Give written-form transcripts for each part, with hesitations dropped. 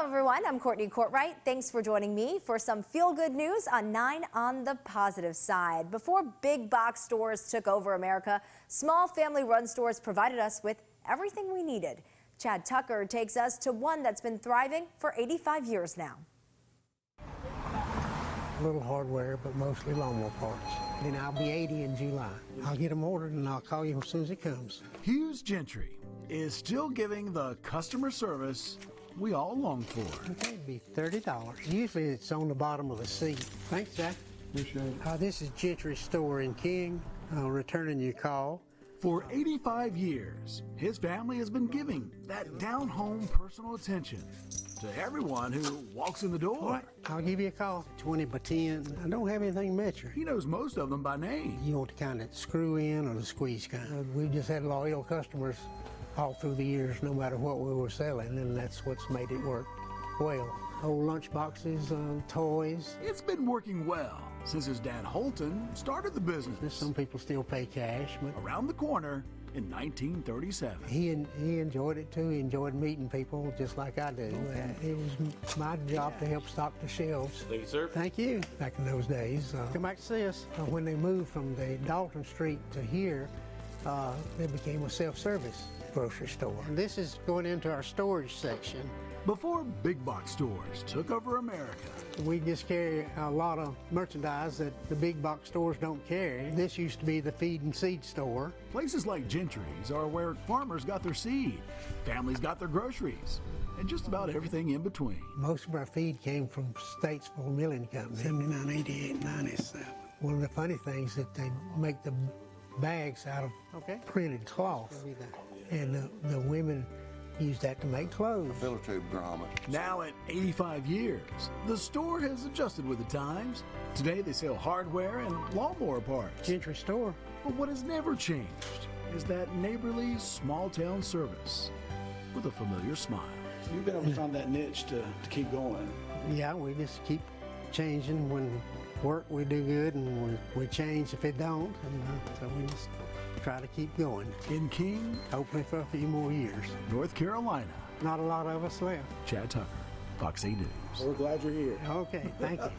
Hello everyone, I'm Courtney Courtwright. Thanks for joining me for some feel-good news on 9 on the positive side. Before big box stores took over America, small family-run stores provided us with everything we needed. Chad Tucker takes us to one that's been thriving for 85 years now. A little hardware, but mostly lawnmower parts. Then I'll be 80 in July. I'll get them ordered and I'll call you as soon as it comes. Hughes Gentry is still giving the customer service we all long for. Okay, it'd be $30. Usually it's on the bottom of the seat. Thanks, Jack. Appreciate it. This is Gentry's store in King. Returning your call. For 85 years, his family has been giving that down-home personal attention to everyone who walks in the door. All right, I'll give you a call. 20 by 10. I don't have anything metric. He knows most of them by name. You want the kind that screw in or the squeeze kind? We've just had loyal customers all through the years, no matter what we were selling, and that's what's made it work well. Old lunch boxes, toys. It's been working well since his dad Holton started the business. Some people still pay cash, but around the corner in 1937. He enjoyed it too. He enjoyed meeting people just like I do. It was my job to help stock the shelves. Thank you, sir. Thank you. Back in those days, come back to see us. When they moved from the Dalton Street to here, it became a self-service grocery store. And this is going into our storage section. Before big box stores took over America, we just carry a lot of merchandise that the big box stores don't carry. This used to be the feed and seed store. Places like Gentry's are where farmers got their seed, families got their groceries, and just about everything in between. Most of our feed came from Statesville Milling Company, 79, 88, 97. One of the funny things that they make the bags out of printed cloth, and the women use that to make clothes. A filler tube grommet. Now at 85 years, the store has adjusted with the times. Today they sell hardware and lawnmower parts. Gentry store. But what has never changed is that neighborly small town service with a familiar smile. So you've been able to find that niche to keep going. Yeah, we just keep changing. When work we do good, and we change if it don't, and so we just try to keep going. In King, hopefully for a few more years. North Carolina. Not a lot of us left. Chad Tucker, Fox 8 News. We're glad you're here. Okay, thank you.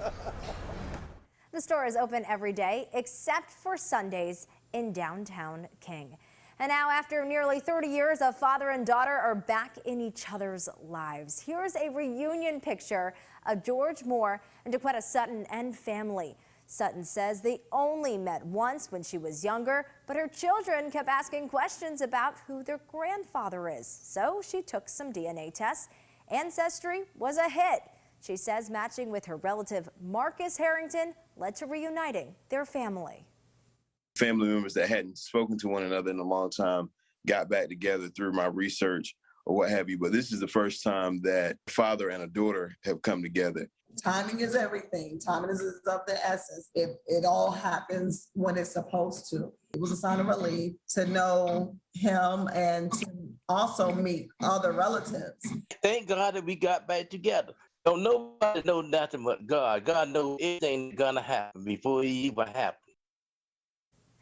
The store is open every day except for Sundays in downtown King. And now, after nearly 30 years, a father and daughter are back in each other's lives. Here's a reunion picture of George Moore and DeQuetta Sutton and family. Sutton says they only met once when she was younger, but her children kept asking questions about who their grandfather is. So she took some DNA tests. Ancestry was a hit. She says matching with her relative Marcus Harrington led to reuniting their family. Family members that hadn't spoken to one another in a long time got back together through my research or what have you. But this is the first time that a father and a daughter have come together. Timing is everything. Timing is of the essence. It all happens when it's supposed to. It was a sign of relief to know him and to also meet other relatives. Thank God that we got back together. Don't nobody know nothing but God. God knows everything gonna happen before it even happened.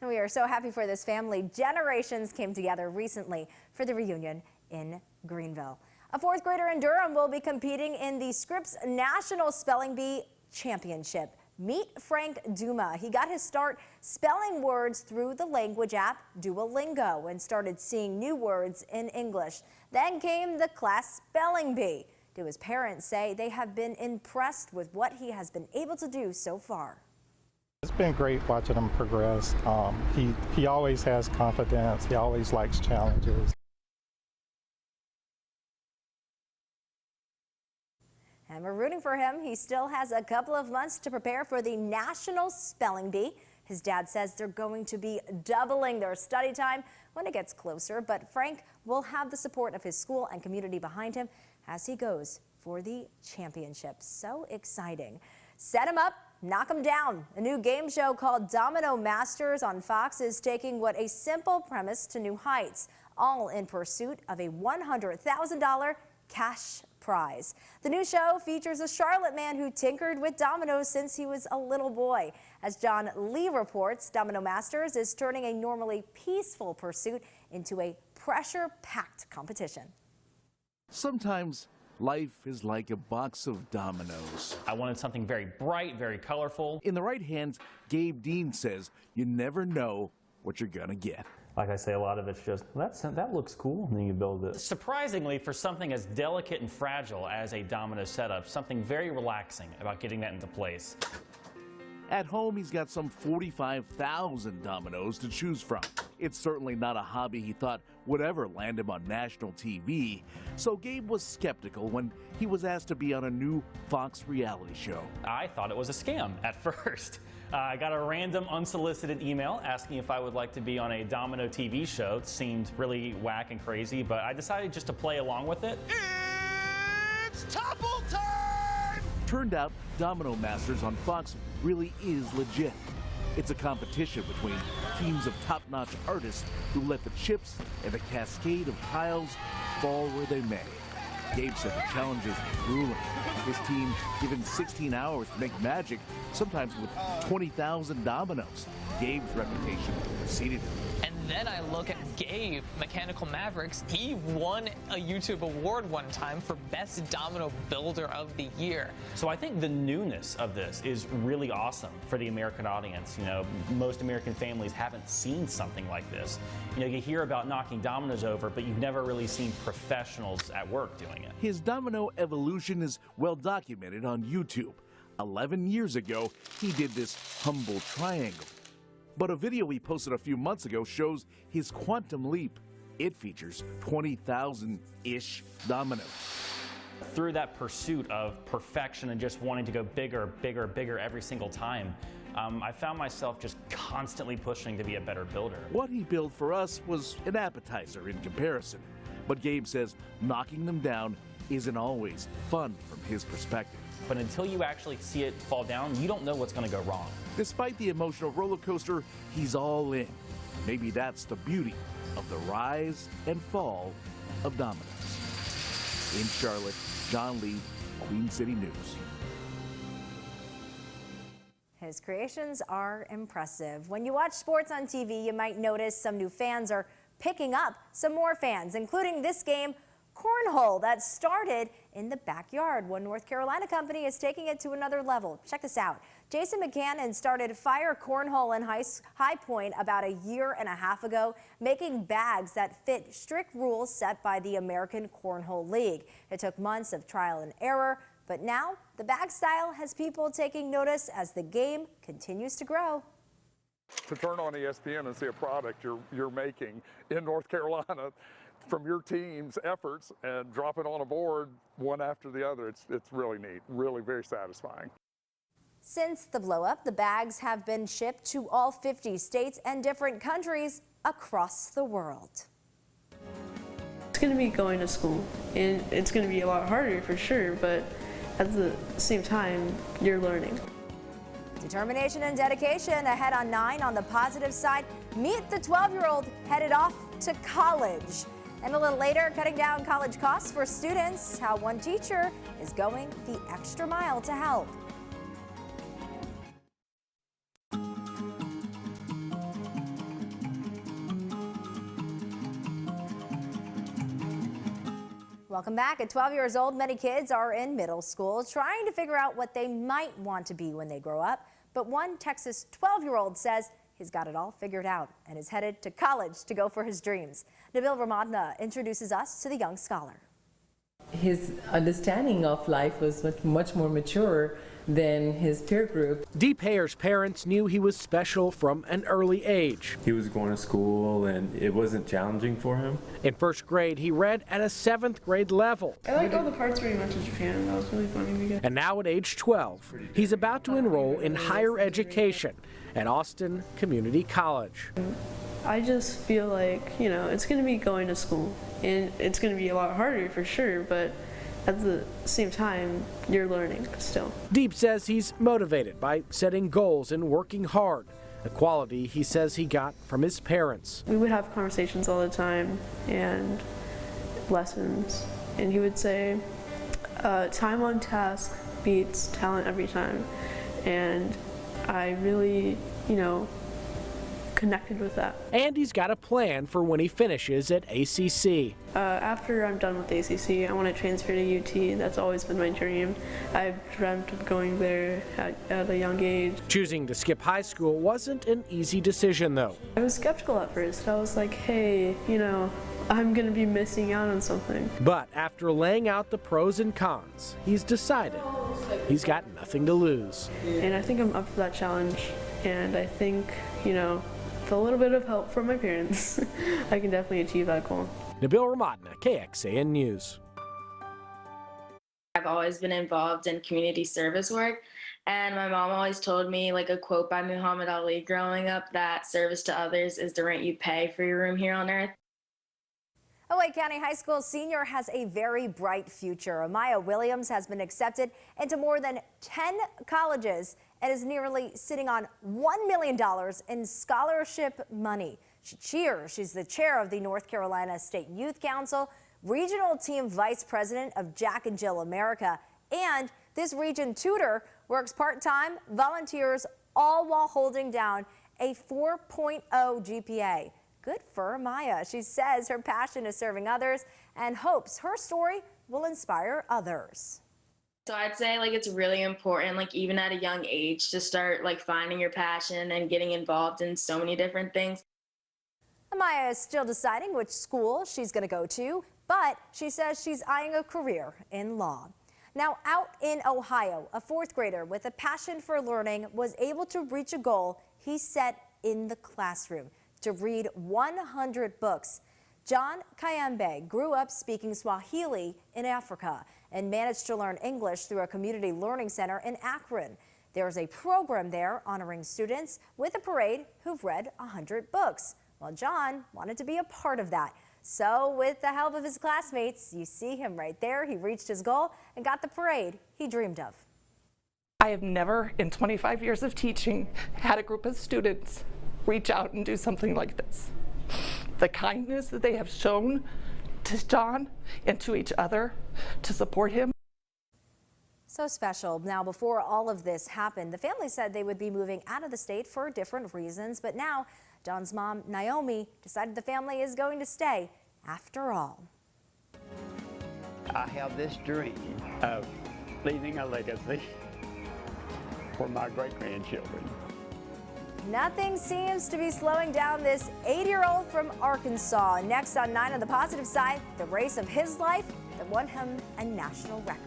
And we are so happy for this family. Generations came together recently for the reunion in Greenville. A fourth grader in Durham will be competing in the Scripps National Spelling Bee Championship. Meet Frank Duma. He got his start spelling words through the language app Duolingo and started seeing new words in English. Then came the class spelling bee. Duma's parents say they have been impressed with what he has been able to do so far. It's been great watching him progress. He always has confidence. He always likes challenges. And we're rooting for him. He still has a couple of months to prepare for the National Spelling Bee. His dad says they're going to be doubling their study time when it gets closer, but Frank will have the support of his school and community behind him as he goes for the championship. So exciting. Set him up, knock him down. A new game show called Domino Masters on Fox is taking what a simple premise to new heights, all in pursuit of a $100,000 cash prize. The new show features a Charlotte man who tinkered with dominoes since he was a little boy. As John Lee reports, Domino Masters is turning a normally peaceful pursuit into a pressure-packed competition. Sometimes life is like a box of dominoes. I wanted something very bright, very colorful. In the right hands, Gabe Dean says you never know what you're gonna get. Like I say, a lot of it's just, that looks cool, and then you build it. Surprisingly, for something as delicate and fragile as a domino setup, something very relaxing about getting that into place. At home, he's got some 45,000 dominoes to choose from. It's certainly not a hobby he thought would ever land him on national TV, so Gabe was skeptical when he was asked to be on a new Fox reality show. I thought it was a scam at first. I got a random unsolicited email asking if I would like to be on a Domino TV show. It seemed really whack and crazy, but I decided just to play along with it. It's topple time! Turned out Domino Masters on Fox really is legit. It's a competition between teams of top-notch artists who let the chips and a cascade of tiles fall where they may. Gabe said the challenge is grueling. His team given 16 hours to make magic, sometimes with 20,000 dominoes. Gabe's reputation preceded him. And then I look at Gabe, Mechanical Mavericks. He won a YouTube award one time for Best Domino Builder of the Year. So I think the newness of this is really awesome for the American audience. You know, most American families haven't seen something like this. You know, you hear about knocking dominoes over, but you've never really seen professionals at work doing it. His domino evolution is well documented on YouTube. 11 years ago, he did this humble triangle. But a video he posted a few months ago shows his quantum leap. It features 20,000-ish dominoes. Through that pursuit of perfection and just wanting to go bigger, bigger, bigger every single time, I found myself just constantly pushing to be a better builder. What he built for us was an appetizer in comparison. But Gabe says knocking them down isn't always fun from his perspective. But until you actually see it fall down, you don't know what's going to go wrong. Despite the emotional roller coaster, he's all in. Maybe that's the beauty of the rise and fall of dominoes. In Charlotte, John Lee, Queen City News. His creations are impressive. When you watch sports on TV, you might notice some new fans are picking up some more fans, including this game, Cornhole, that started in the backyard. One North Carolina company is taking it to another level. Check this out. Jason McCannon started Fire Cornhole in High Point about a year and a half ago, making bags that fit strict rules set by the American Cornhole League. It took months of trial and error, but now the bag style has people taking notice as the game continues to grow. To turn on ESPN and see a product you're making in North Carolina from your team's efforts and drop it on a board one after the other, it's really neat, really very satisfying. Since the blow-up, the bags have been shipped to all 50 states and different countries across the world. It's going to be going to school, and it's going to be a lot harder for sure, but at the same time, you're learning. Determination and dedication ahead on 9 on the positive side. Meet the 12-year-old headed off to college. And a little later, cutting down college costs for students, how one teacher is going the extra mile to help. Welcome back. At 12 years old, many kids are in middle school trying to figure out what they might want to be when they grow up. But one Texas 12-year-old says he's got it all figured out and is headed to college to go for his dreams. Nabil Ramadna introduces us to the young scholar. His understanding of life was much more mature than his peer group. Deep Hayer's parents knew he was special from an early age. He was going to school and it wasn't challenging for him. In first grade, he read at a 7th grade level. I liked all the parts where he went to Japan. That was really funny because... And now at age 12, he's about to enroll in higher education at Austin Community College. I just feel like, you know, it's going to be going to school, and it's going to be a lot harder for sure, but at the same time, you're learning still. Deep says he's motivated by setting goals and working hard, a quality he says he got from his parents. We would have conversations all the time and lessons, and he would say, time on task beats talent every time. And I really, you know, connected with that. And he's got a plan for when he finishes at ACC. After I'm done with ACC, I want to transfer to UT. That's always been my dream. I've dreamt of going there at a young age. Choosing to skip high school wasn't an easy decision, though. I was skeptical at first. I was like, hey, you know, I'm going to be missing out on something. But after laying out the pros and cons, he's decided he's got nothing to lose. And I think I'm up for that challenge. And I think, you know, with a little bit of help from my parents, I can definitely achieve that goal. Nabil Ramadna, KXAN News. I've always been involved in community service work, and my mom always told me, like a quote by Muhammad Ali growing up, that service to others is the rent you pay for your room here on earth. Wake County High School senior has a very bright future. Amaya Williams has been accepted into more than 10 colleges and is nearly sitting on $1 million in scholarship money. She cheers. She's the chair of the North Carolina State Youth Council, regional team vice president of Jack and Jill America, and this region tutor works part-time, volunteers, all while holding down a 4.0 GPA. Good for Maya. She says her passion is serving others and hopes her story will inspire others. So I'd say like it's really important, like even at a young age, to start like finding your passion and getting involved in so many different things. Amaya is still deciding which school she's going to go to, but she says she's eyeing a career in law. Now, out in Ohio, a fourth grader with a passion for learning was able to reach a goal he set in the classroom: to read 100 books. John Kayambe grew up speaking Swahili in Africa and managed to learn English through a community learning center in Akron. There's a program there honoring students with a parade who've read 100 books. Well, John wanted to be a part of that. So with the help of his classmates, you see him right there. He reached his goal and got the parade he dreamed of. I have never, in 25 years of teaching, had a group of students reach out and do something like this. The kindness that they have shown to John and to each other to support him. So special. Now, before all of this happened, the family said they would be moving out of the state for different reasons. But now, John's mom, Naomi, decided the family is going to stay after all. I have this dream of leaving a legacy for my great-grandchildren. Nothing seems to be slowing down this 80-year-old from Arkansas. Next on 9 on the positive side, the race of his life that won him a national record.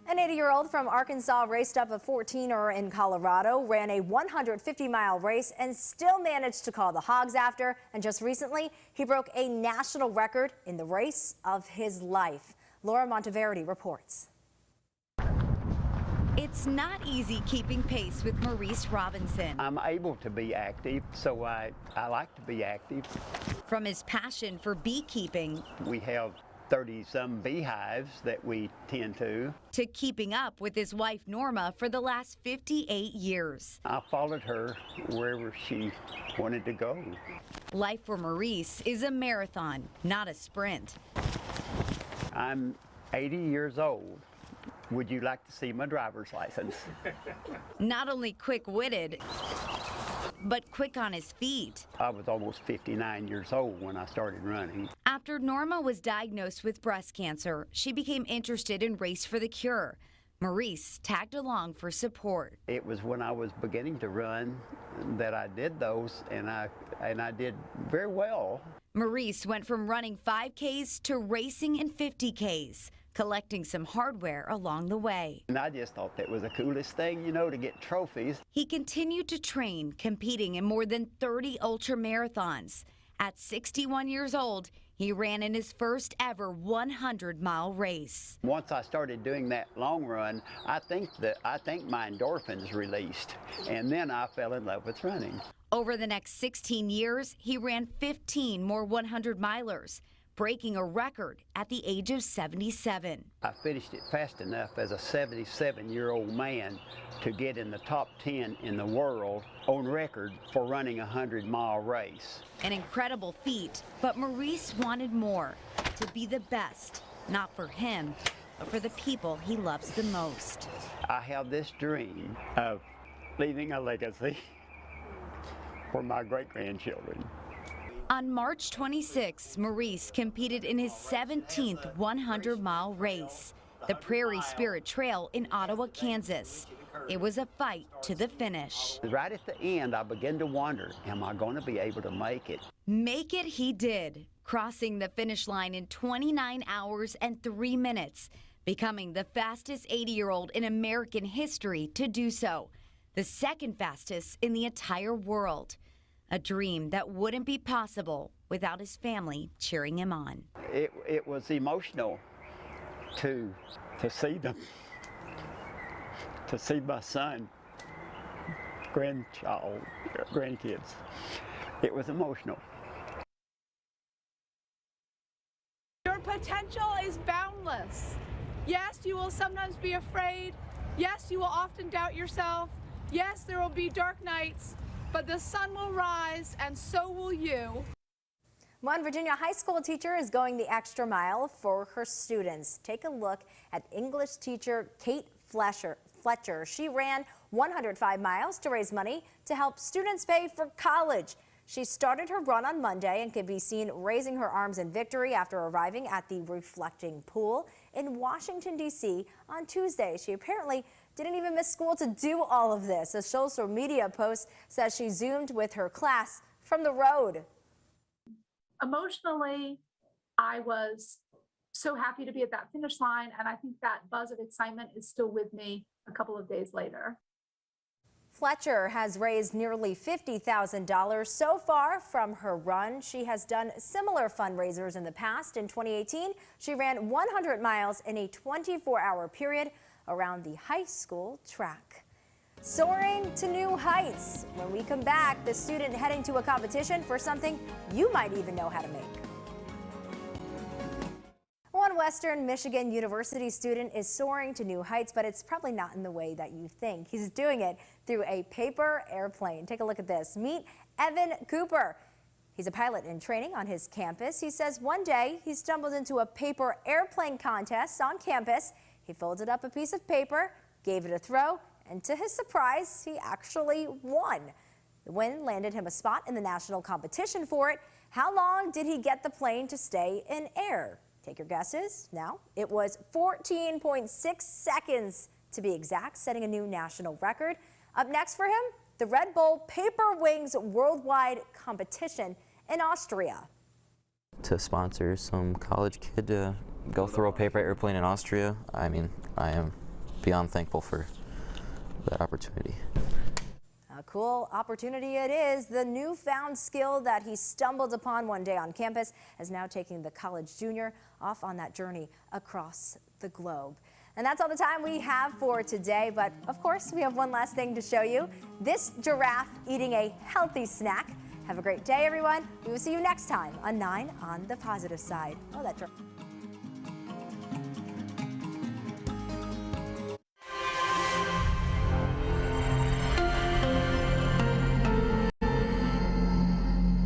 An 80-year-old from Arkansas raced up a 14er in Colorado, ran a 150-mile race, and still managed to call the hogs after. And just recently, he broke a national record in the race of his life. Laura Monteverdi reports. It's not easy keeping pace with Maurice Robinson. I'm able to be active, so I like to be active. From his passion for beekeeping, we have 30-some beehives that we tend to keeping up with his wife Norma for the last 58 years. I followed her wherever she wanted to go. Life for Maurice is a marathon, not a sprint. I'm 80 years old. Would you like to see my driver's license? Not only quick-witted, but quick on his feet. I was almost 59 years old when I started running. After Norma was diagnosed with breast cancer, she became interested in Race for the Cure. Maurice tagged along for support. It was when I was beginning to run that I did those, and I did very well. Maurice went from running 5Ks to racing in 50Ks, collecting some hardware along the way. And I just thought that was the coolest thing, you know, to get trophies. He continued to train, competing in more than 30 ultra marathons. At 61 years old, he ran in his first ever 100-mile race. Once I started doing that long run, I think my endorphins released, and then I fell in love with running. Over the next 16 years, he ran 15 more 100-milers. breaking a record at the age of 77. I finished it fast enough as a 77-year-old man to get in the top 10 in the world on record for running a 100-mile race. An incredible feat, but Maurice wanted more, to be the best, not for him, but for the people he loves the most. I have this dream of leaving a legacy for my great-grandchildren. On March 26, Maurice competed in his 17th 100-mile race, the Prairie Spirit Trail in Ottawa, Kansas. It was a fight to the finish. Right at the end, I began to wonder, am I going to be able to make it? Make it he did, crossing the finish line in 29 hours and 3 minutes, becoming the fastest 80-year-old in American history to do so, the second fastest in the entire world. A dream that wouldn't be possible without his family cheering him on. It was emotional to see them, to see my son, grandkids. It was emotional. Your potential is boundless. Yes, you will sometimes be afraid. Yes, you will often doubt yourself. Yes, there will be dark nights, but the sun will rise and so will you. One Virginia high school teacher is going the extra mile for her students. Take a look at English teacher Kate Fletcher. She ran 105 miles to raise money to help students pay for college. She started her run on Monday and could be seen raising her arms in victory after arriving at the reflecting pool in Washington, D.C. on Tuesday. She apparently didn't even miss school to do all of this. A social media post says she zoomed with her class from the road. Emotionally, I was so happy to be at that finish line, and I think that buzz of excitement is still with me a couple of days later. Fletcher has raised nearly $50,000 so far from her run. She has done similar fundraisers in the past. In 2018, she ran 100 miles in a 24-hour period around the high school track. Soaring to new heights. When we come back, the student heading to a competition for something you might even know how to make. One Western Michigan University student is soaring to new heights, but it's probably not in the way that you think. He's doing it through a paper airplane. Take a look at this. Meet Evan Cooper. He's a pilot in training on his campus. He says one day he stumbled into a paper airplane contest on campus. He folded up a piece of paper, gave it a throw, and to his surprise, he actually won. The win landed him a spot in the national competition for it. How long did he get the plane to stay in air? Take your guesses. Now, it was 14.6 seconds to be exact, setting a new national record. Up next for him, the Red Bull Paper Wings Worldwide Competition in Austria. To sponsor some college kid to go throw a paper airplane in Austria, I mean, I am beyond thankful for that opportunity. A cool opportunity it is. The newfound skill that he stumbled upon one day on campus is now taking the college junior off on that journey across the globe. And that's all the time we have for today, but of course we have one last thing to show you. This giraffe eating a healthy snack. Have a great day, everyone. We will see you next time on 9 on the Positive Side. Oh, that giraffe.